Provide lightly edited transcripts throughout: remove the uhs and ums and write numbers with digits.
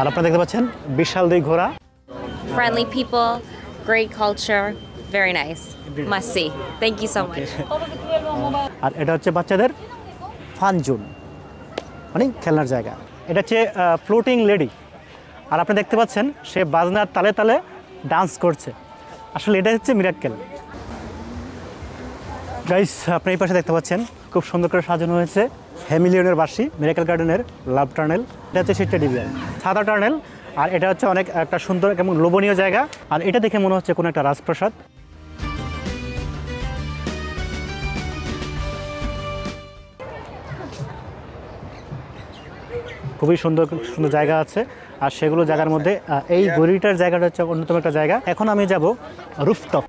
আর আপনারা দেখতে পাচ্ছেন বিশাল দুই ঘোড়া। Friendly people, great culture, very nice. Must see. Thank you so much. আর এটা হচ্ছে বাচ্চাদের ফান জোন, মানে খেলনার জায়গা। এটা হচ্ছে ফ্লোটিং লেডি। আর আপনি দেখতে পাচ্ছেন সে বাজনার তালে তালে ডান্স করছে। আসলে এটা হচ্ছে মিরাক্কেল। গাইস, আপনি এই পাশে দেখতে পাচ্ছেন খুব সুন্দর করে সাজানো হয়েছে হ্যামিলিয়নের বাসি, মিরাকেল গার্ডেনের লাভ টার্নেল। এটা হচ্ছে সেই টেডি বিয়ার, সাদা টার্নেল। আর এটা হচ্ছে অনেক একটা সুন্দর এবং লোভনীয় জায়গা। আর এটা দেখে মনে হচ্ছে কোনো একটা রাজপ্রাসাদ। খুবই সুন্দর সুন্দর জায়গা আছে। আর সেগুলো জায়গার মধ্যে এই গড়িটার জায়গাটা হচ্ছে অন্যতম একটা জায়গা। এখন আমি যাব রুফটপ।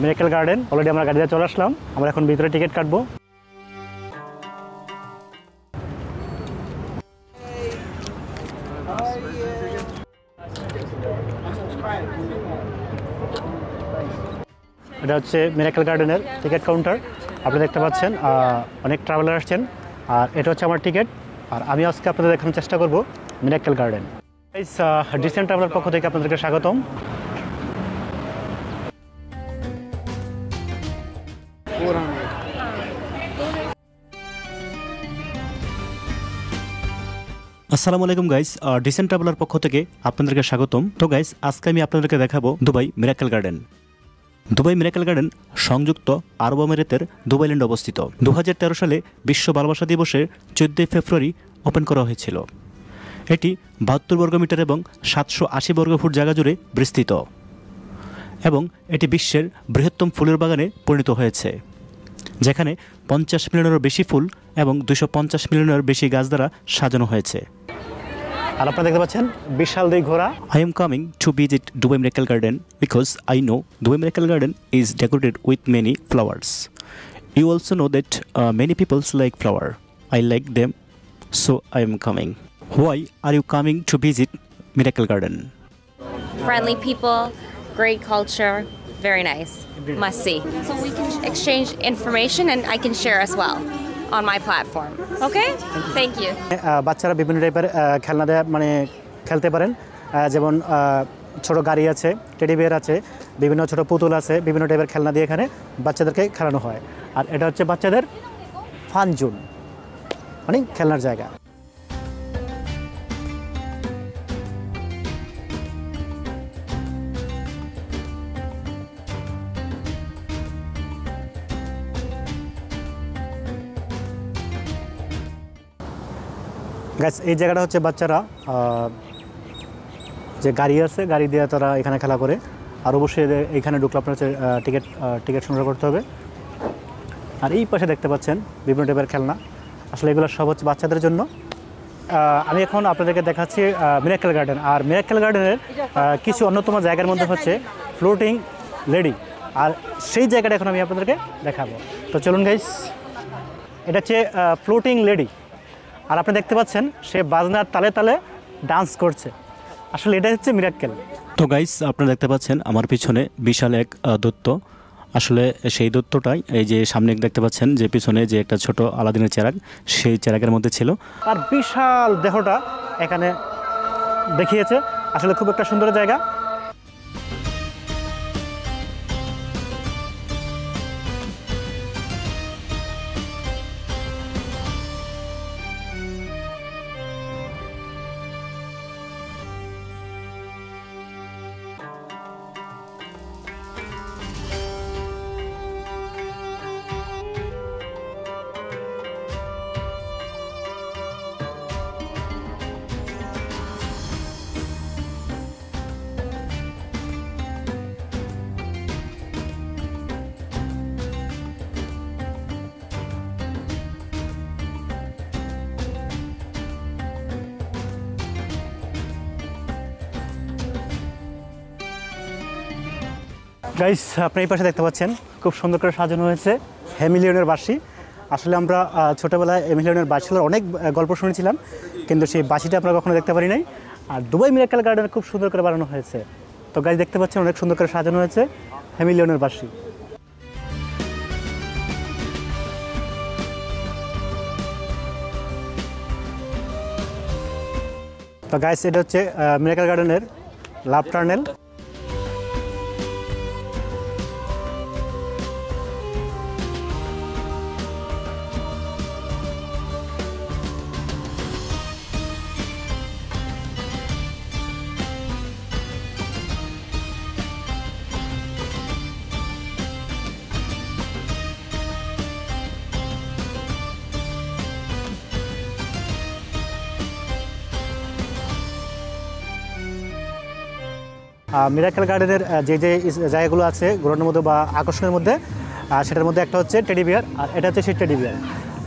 মিরাকেল গার্ডেন অলরেডি আমরা গাড়িতে চলে আসলাম। আমরা এখন ভিতরে টিকিট কাটবো। এটা হচ্ছে মিরাকেল গার্ডেনের টিকিট কাউন্টার। আপনি দেখতে পাচ্ছেন অনেক ট্রাভেলার আসছেন। আর এটা হচ্ছে আমার টিকিট। আর আমি আজকে আপনাদের দেখানোর চেষ্টা করব মিরাকেল গার্ডেন। ডিসেন্ট ট্রাভেলার পক্ষ থেকে আপনাদেরকে স্বাগতম। আসসালামু আলাইকুম গাইস, ডিসেন্ট ট্রাভেলার পক্ষ থেকে আপনাদেরকে স্বাগতম। তো গাইস, আজকে আমি আপনাদেরকে দেখাবো Dubai miracle garden. Dubai miracle garden সংযুক্ত আরব আমিরাতের দুবাইল্যান্ডে অবস্থিত। 2013 সালে বিশ্ব ভালোবাসা দিবসের 14 ফেব্রুয়ারি ওপেন করা হয়েছিল। এটি 72 বর্গমিটার এবং 780 বর্গফুট জায়গা জুড়ে বিস্তৃত এবং এটি বিশ্বের বৃহত্তম ফুলের বাগানে পরিণত হয়েছে, যেখানে 50 মিলিয়নেরও বেশি ফুল এবং 250 মিলিয়নের বেশি গাছ দ্বারা সাজানো হয়েছে। আর আপনারা দেখতে পাচ্ছেন বিশাল দুই ঘোড়া। I am coming to visit Dubai Miracle Garden because I know Dubai Miracle Garden is decorated with many flowers. You also know that many people like flower. I like them, so I am coming. Why are you coming to visit Miracle Garden? Friendly people, great culture, very nice. Must see. So we can exchange information and I can share as well on my platform. Okay? Thank you. বাচ্চারা বিভিন্ন টাইপের খেলনা দিয়ে মানে খেলতে পারেন, যেমন ছোট গাড়ি আছে, টেডি বিয়ার আছে, বিভিন্ন ছোট পুতুল আছে, বিভিন্ন টাইপের খেলনা দিয়ে এখানে বাচ্চাদেরকে খেলানো হয়। আর এটা হচ্ছে বাচ্চাদের ফান জোন, মানে খেলনার জায়গা। গাইস, এই জায়গাটা হচ্ছে বাচ্চারা যে গাড়ি আছে, গাড়ি দিয়ে তারা এখানে খেলা করে। আর অবশ্যই এখানে ঢুকলে আপনার হচ্ছে টিকিট সংগ্রহ করতে হবে। আর এই পাশে দেখতে পাচ্ছেন বিভিন্ন টাইপের খেলনা। আসলে এগুলো সব হচ্ছে বাচ্চাদের জন্য। আমি এখন আপনাদেরকে দেখাচ্ছি মিরাকেল গার্ডেন। আর মিরাকেল গার্ডেনের কিছু অন্যতম জায়গার মধ্যে হচ্ছে ফ্লোটিং লেডি। আর সেই জায়গাটা এখন আমি আপনাদেরকে দেখাবো। তো চলুন গাইস, এটা হচ্ছে ফ্লোটিং লেডি। আর আপনি দেখতে পাচ্ছেন সে বাজনার তালে তালে ডান্স করছে। আসলে এটা হচ্ছে মিরাক্কেল। তো গাইস, আপনারা দেখতে পাচ্ছেন আমার পিছনে বিশাল এক দৈত্য। আসলে সেই দৈত্যটাই এই যে সামনে দেখতে পাচ্ছেন যে পিছনে যে একটা ছোট আলাদিনের চেরাগ, সেই চেরাগের মধ্যে ছিল। আর বিশাল দেহটা এখানে দেখিয়েছে। আসলে খুব একটা সুন্দর জায়গা। গাইস আপনি এই পাশে দেখতে পাচ্ছেন খুব সুন্দর করে সাজানো হয়েছে হেমিলিয়নের বাঁশি। আসলে আমরা ছোটোবেলায় হেমিলিয়নের বাঁশিগুলোর অনেক গল্প শুনেছিলাম, কিন্তু সেই বাঁশিটা আমরা কখনো দেখতে পারি নাই। আর দুবাই মিরাকেল গার্ডেন খুব সুন্দর করে বানানো হয়েছে। তো গাইস দেখতে পাচ্ছেন অনেক সুন্দর করে সাজানো হয়েছে হেমিলিয়নের বাঁশি। তো গাইস এটা হচ্ছে মিরাকেল গার্ডেনের লাভ টার্নেল। মিরাকেল গার্ডেনের যে যে জায়গাগুলো আছে ঘোরানোর মধ্যে বা আকর্ষণের মধ্যে, সেটার মধ্যে একটা হচ্ছে টেডি বিয়ার, আর এটা হচ্ছে সেই টেডি বিয়ার।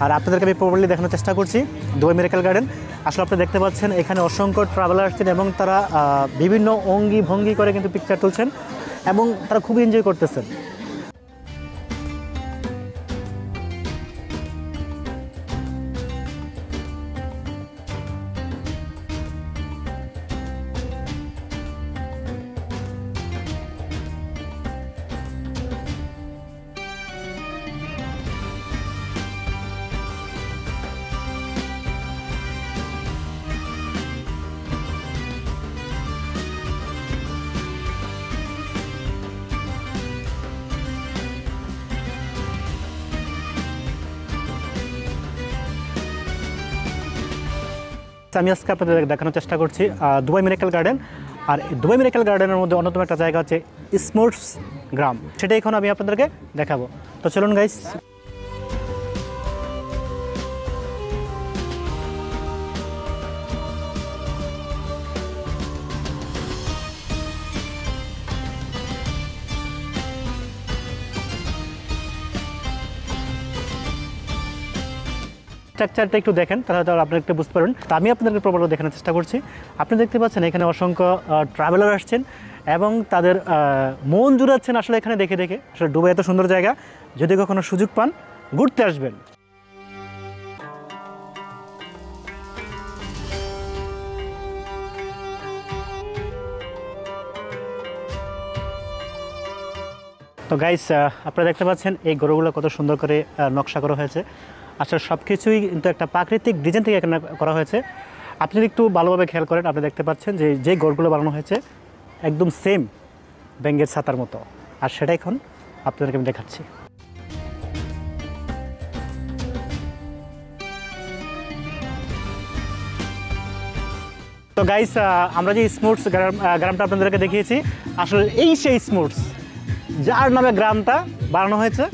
আর আপনাদেরকে আমি প্রপারলি দেখানোর চেষ্টা করছি দুবাই মিরাকেল গার্ডেন। আসলে আপনি দেখতে পাচ্ছেন এখানে অসংখ্য ট্রাভেলার আসছেন এবং তারা বিভিন্ন অঙ্গি ভঙ্গি করে কিন্তু পিকচার তুলছেন এবং তারা খুবই এনজয় করতেছেন। আমি আজকে আপনাদের দেখানোর চেষ্টা করছি দুবাই মিরাকেল গার্ডেন। আর দুবাই মিরাকেল গার্ডেনের মধ্যে অন্যতম একটা জায়গা হচ্ছে স্মোর্টস গ্রাম, সেটা এখন আমি আপনাদেরকে দেখাবো। তো চলুন গাইস। স্ট্রাকচারটা একটু দেখেন, তাহলে আপনারা একটু বুঝতে পারবেন। তো আমি আপনাদেরকে প্রবল দেখানোর চেষ্টা করছি। আপনি দেখতে পাচ্ছেন এখানে অসংখ্য ট্রাভেলার আসছেন এবং তাদের মন জুড়াচ্ছেন আসলে এখানে দেখে দেখে। আসলে দুবাই এত সুন্দর জায়গা, যদি কখনো সুযোগ পান ঘুরতে আসবেন। তো গাইস আপনারা দেখতে পাচ্ছেন এই গরুগুলো কত সুন্দর করে নকশা করা হয়েছে। আসলে সব কিছুই কিন্তু একটা প্রাকৃতিক ডিজাইন থেকে এখানে করা হয়েছে। আপনি যদি একটু ভালোভাবে খেয়াল করেন আপনি দেখতে পাচ্ছেন যে যে গরুগুলো বানানো হয়েছে একদম সেম ব্যাঙের ছাতার মতো। আর সেটা এখন আপনাদেরকে আমি দেখাচ্ছি। তো গাইস আমরা যে স্মোর্টস গ্রামটা আপনাদেরকে দেখিয়েছি, আসলে এই সেই স্মোর্টস যার নামে গ্রামটা বানানো হয়েছে।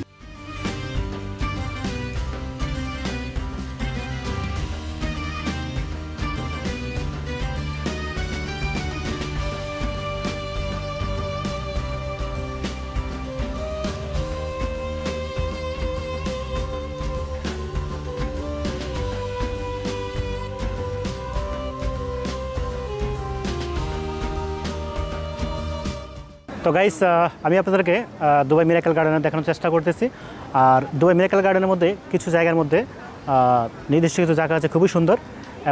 তো গাইস আমি আপনাদেরকে দুবাই মিরাকেল গার্ডেনে দেখানোর চেষ্টা করতেছি। আর দুবাই মিরাকেল গার্ডেনের মধ্যে কিছু জায়গার মধ্যে নির্দিষ্ট কিছু জায়গা আছে খুবই সুন্দর,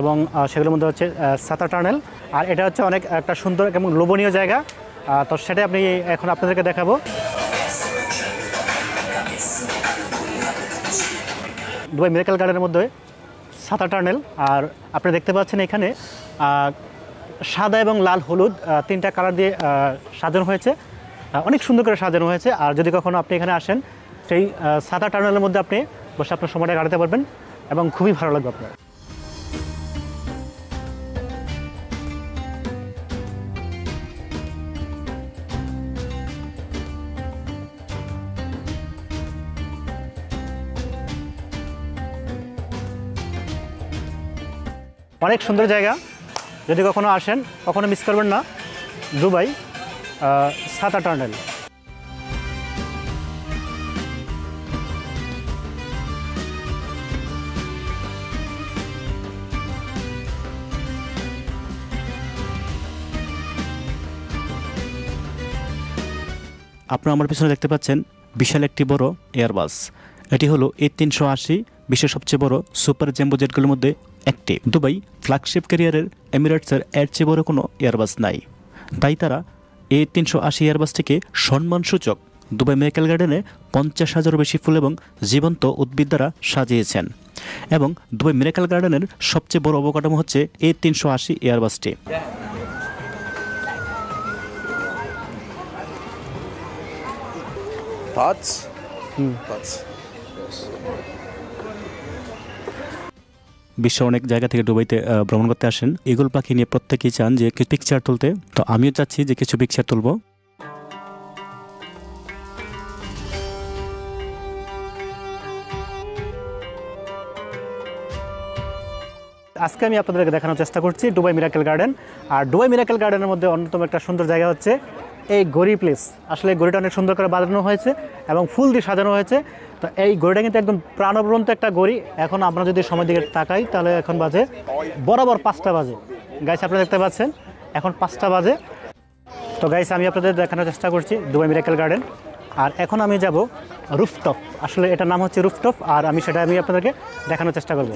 এবং সেগুলোর মধ্যে হচ্ছে সাতা টানেল। আর এটা হচ্ছে অনেক একটা সুন্দর এবং লোভনীয় জায়গা। তো সেটাই আপনি এখন আপনাদেরকে দেখাবো। দুবাই মিরাকেল গার্ডেনের মধ্যে সাতা টানেল। আর আপনি দেখতে পাচ্ছেন এখানে সাদা এবং লাল হলুদ তিনটা কালার দিয়ে সাজানো হয়েছে, অনেক সুন্দর করে সাজানো হয়েছে। আর যদি কখনো আপনি এখানে আসেন সেই সাদা টানেলের মধ্যে আপনি বসে আপনার সময়টা কাটাতে পারবেন এবং খুবই ভালো লাগবে আপনার। অনেক সুন্দর জায়গা, যদি কখনো আসেন কখনো মিস করবেন না দুবাই সাতা টানেল। আপনারা আমার পিছনে দেখতে পাচ্ছেন বিশাল একটি বড় এয়ারবাস। এটি হলো A380 বিশ্বের সবচেয়ে বড় সুপার জাম্বো জেটগুলোর মধ্যে একটি। দুবাই ফ্ল্যাগশিপ ক্যারিয়ারের এমিরেটসের এর চেয়ে বড় কোনো এয়ারবাস নাই। তাই তারা A380 এয়ারবাসটিকে সম্মানসূচক দুবাই মিরাকেল গার্ডেনে 50,000-এরও বেশি ফুল এবং জীবন্ত উদ্ভিদ দ্বারা সাজিয়েছেন। এবং দুবাই মিরাকেল গার্ডেনের সবচেয়ে বড় অবকাঠামো হচ্ছে A380 এয়ারবাসটি। Thoughts? Thoughts. বিশ্বের অনেক জায়গা থেকে দুবাইতে ভ্রমণ করতে আসেন। ঈগল পাখি নিয়ে প্রত্যেকেই চান যে কিছু পিকচার তুলতে, তো আমিও চাচ্ছি যে কিছু পিকচার তুলব। আজকে আমি আপনাদেরকে দেখানোর চেষ্টা করছি দুবাই মিরাকেল গার্ডেন। আর দুবাই মিরাকেল গার্ডেনের মধ্যে অন্যতম একটা সুন্দর জায়গা হচ্ছে এই গড়ি প্লেস। আসলে গড়িটা অনেক সুন্দর করে বাঁধানো হয়েছে এবং ফুল দিয়ে সাজানো হয়েছে। তো এই গড়িটা কিন্তু একদম প্রাণবন্ত একটা গড়ি। এখন আমরা যদি সময় দিকে তাকাই তাহলে এখন বাজে বরাবর 5টা বাজে। গাইস আপনারা দেখতে পাচ্ছেন এখন 5টা বাজে। তো গাইস আমি আপনাদের দেখানোর চেষ্টা করছি দুবাই মিরাকেল গার্ডেন। আর এখন আমি যাব রুফটপ। আসলে এটার নাম হচ্ছে রুফটপ, আর আমি আপনাদেরকে দেখানোর চেষ্টা করব।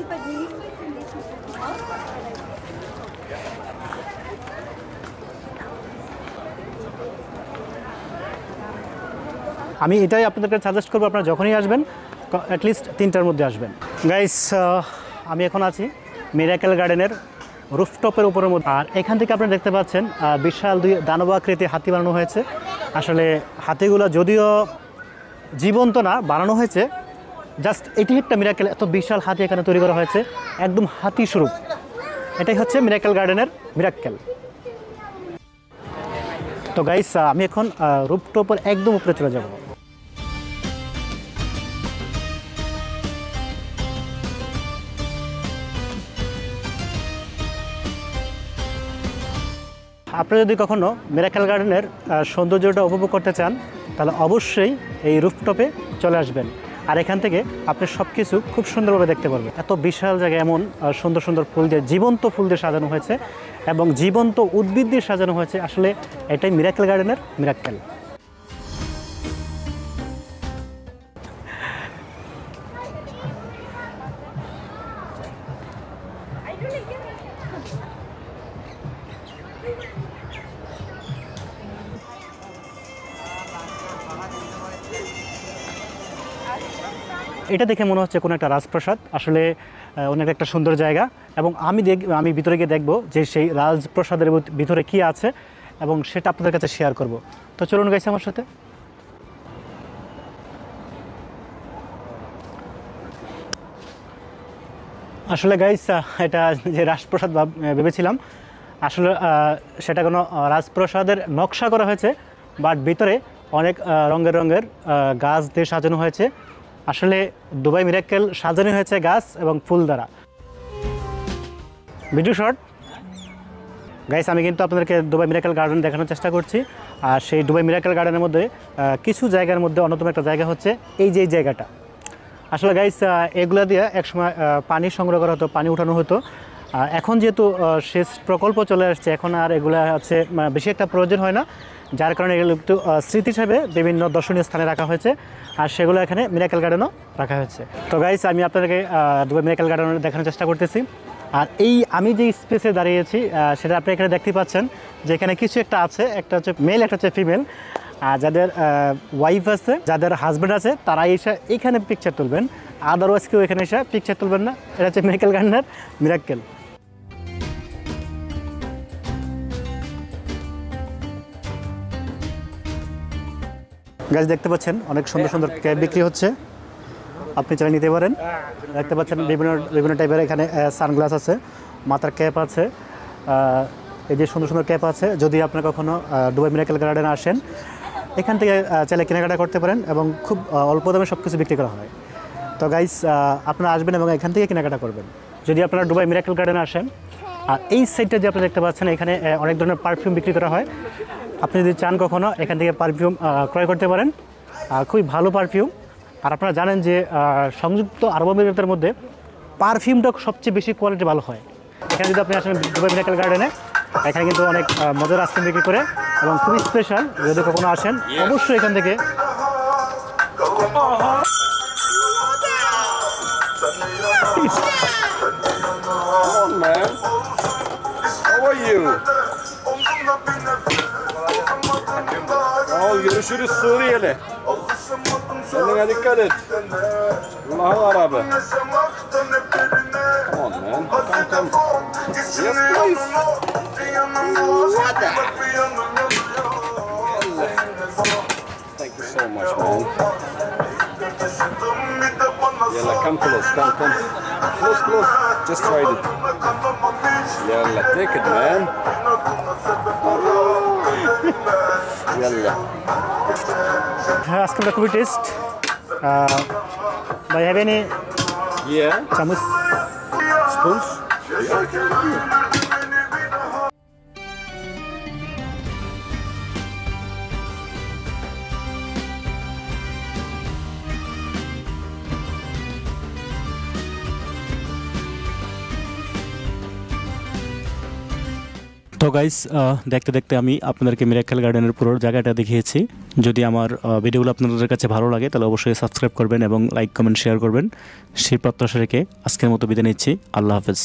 আমি এটাই আপনাদেরকে সাজেস্ট করবো, আপনারা যখনই আসবেন অ্যাটলিস্ট 3টার মধ্যে আসবেন। গাইস আমি এখন আছি মিরাকেল গার্ডেনের রুফটপের উপরের মধ্যে। আর এখান থেকে আপনারা দেখতে পাচ্ছেন বিশাল 2 দানবাকৃতি হাতি বানানো হয়েছে। আসলে হাতিগুলো যদিও জীবন্ত না, বানানো হয়েছে জাস্ট এটি একটা মিরাকেল। এত বিশাল হাতি এখানে তৈরি করা হয়েছে, একদম হাতি স্বরূপ। এটাই হচ্ছে মিরাকেল গার্ডেনের মিরাক্কেল। তো গাইস আমি এখন রুফটপের একদম উপরে চলে যাব। আপনারা যদি কখনো মিরাকেল গার্ডেনের সৌন্দর্যটা উপভোগ করতে চান তাহলে অবশ্যই এই রুফটপে চলে আসবেন। আর এখান থেকে আপনি সব কিছু খুব সুন্দরভাবে দেখতে পারবেন। এত বিশাল জায়গায় এমন সুন্দর সুন্দর ফুল দিয়ে, জীবন্ত ফুল দিয়ে সাজানো হয়েছে এবং জীবন্ত উদ্ভিদ দিয়ে সাজানো হয়েছে। আসলে এটাই মিরাকেল গার্ডেনের মিরাক্কেল। এটা দেখে মনে হচ্ছে কোনো একটা রাজপ্রাসাদ। আসলে অনেক একটা সুন্দর জায়গা এবং আমি ভিতরে গিয়ে দেখব যে সেই রাজপ্রাসাদের ভিতরে কি আছে এবং সেটা আপনাদের কাছে শেয়ার করব। তো চলুন গাইস আমার সাথে। আসলে গাইস এটা যে রাজপ্রাসাদ ভেবেছিলাম, আসলে সেটা কোনো রাজপ্রাসাদের নকশা করা হয়েছে, বাট ভিতরে অনেক রঙের গাছ দিয়ে সাজানো হয়েছে। আসলে দুবাই মিরাক্কেল সাজানো হয়েছে গাছ এবং ফুল দ্বারা। ভিডিও শর্ট গাইস, আমি কিন্তু আপনাদেরকে দুবাই মিরাকেল গার্ডেন দেখানোর চেষ্টা করছি। আর সেই দুবাই মিরাকেল গার্ডেনের মধ্যে কিছু জায়গার মধ্যে অন্যতম একটা জায়গা হচ্ছে এই যে জায়গাটা। আসলে গাইস এগুলা দিয়ে একসময় পানি সংগ্রহ করা হতো, পানি উঠানো হতো। এখন যেহেতু সেচ প্রকল্প চলে আসছে, এখন আর এগুলা হচ্ছে বেশি একটা প্রয়োজন হয় না, যার কারণে এগুলো একটু স্মৃতি হিসাবে বিভিন্ন দর্শনীয় স্থানে রাখা হয়েছে। আর সেগুলো এখানে মিরাকেল গার্ডেনও রাখা হয়েছে। তো গাইস আমি আপনাদেরকে দুবাই মিরাকেল গার্ডেন দেখানোর চেষ্টা করতেছি। আর এই আমি যে স্পেসে দাঁড়িয়েছি সেটা আপনি এখানে দেখতে পাচ্ছেন যে এখানে কিছু একটা আছে, একটা হচ্ছে মেল, একটা হচ্ছে ফিমেল। আর যাদের ওয়াইফ আছে, যাদের হাজব্যান্ড আছে, তারা এসে এখানে পিকচার তুলবেন। আদারওয়াইজ কেউ এখানে এসে পিকচার তুলবেন না। এটা হচ্ছে মিরাকেল গার্ডেনের মিরাকেল। গাছ দেখতে পাচ্ছেন অনেক সুন্দর সুন্দর ক্যাপ বিক্রি হচ্ছে, আপনি চাইলে নিতে পারেন। দেখতে পাচ্ছেন বিভিন্ন টাইপের এখানে সানগ্লাস আছে, মাথার ক্যাপ আছে, এই যে সুন্দর সুন্দর ক্যাপ আছে। যদি আপনারা কখনো দুবাই মিরাকেল গার্ডেনে আসেন, এখান থেকে চাইলে কেনাকাটা করতে পারেন এবং খুব অল্প দামে সব কিছু বিক্রি করা হয়। তো গাইস আপনারা আসবেন এবং এখান থেকে কেনাকাটা করবেন যদি আপনারা দুবাই মিরাকেল গার্ডেনে আসেন। আর এই সাইডটা যে আপনারা দেখতে পাচ্ছেন, এখানে অনেক ধরনের পারফিউম বিক্রি করা হয়। আপনি যদি চান কখনো এখান থেকে পারফিউম ক্রয় করতে পারেন, খুবই ভালো পারফিউম। আর আপনারা জানেন যে সংযুক্ত আরব আমিরাতের মধ্যে পারফিউমটা সবচেয়ে বেশি কোয়ালিটি ভালো হয়। এখানে যদি আপনি আসেন দুবাই মিরাকেল গার্ডেনে, এখানে কিন্তু অনেক মজার আইসক্রিম বিক্রি করে এবং খুবই স্পেশাল। যদি কখনো আসেন অবশ্যই এখান থেকে Come on, man. How are you? Al görüşürüz Suriyeli. Kendine dikkat et. Allah'ın Arabı. Come on, man. Come. Yes, please. Thank you so much, man. Yalla, come close. Close. Just tried it. Yalla, take it, man. Yalla. আজকে আমরা খুবই test ভাই have any Yeah. চামচ Spoons? তো guys দেখতে দেখতে আমি আপনাদেরকে মিরাক্কেল গার্ডেনের পুরো জায়গাটা দেখিয়েছি। যদি আমার ভিডিওগুলো আপনাদের কাছে ভালো লাগে তাহলে অবশ্যই সাবস্ক্রাইব করবেন এবং লাইক কমেন্ট শেয়ার করবেন। সেই প্রত্যাশা রেখে আজকের মতো বিদায় নিচ্ছি। আল্লাহ হাফেজ।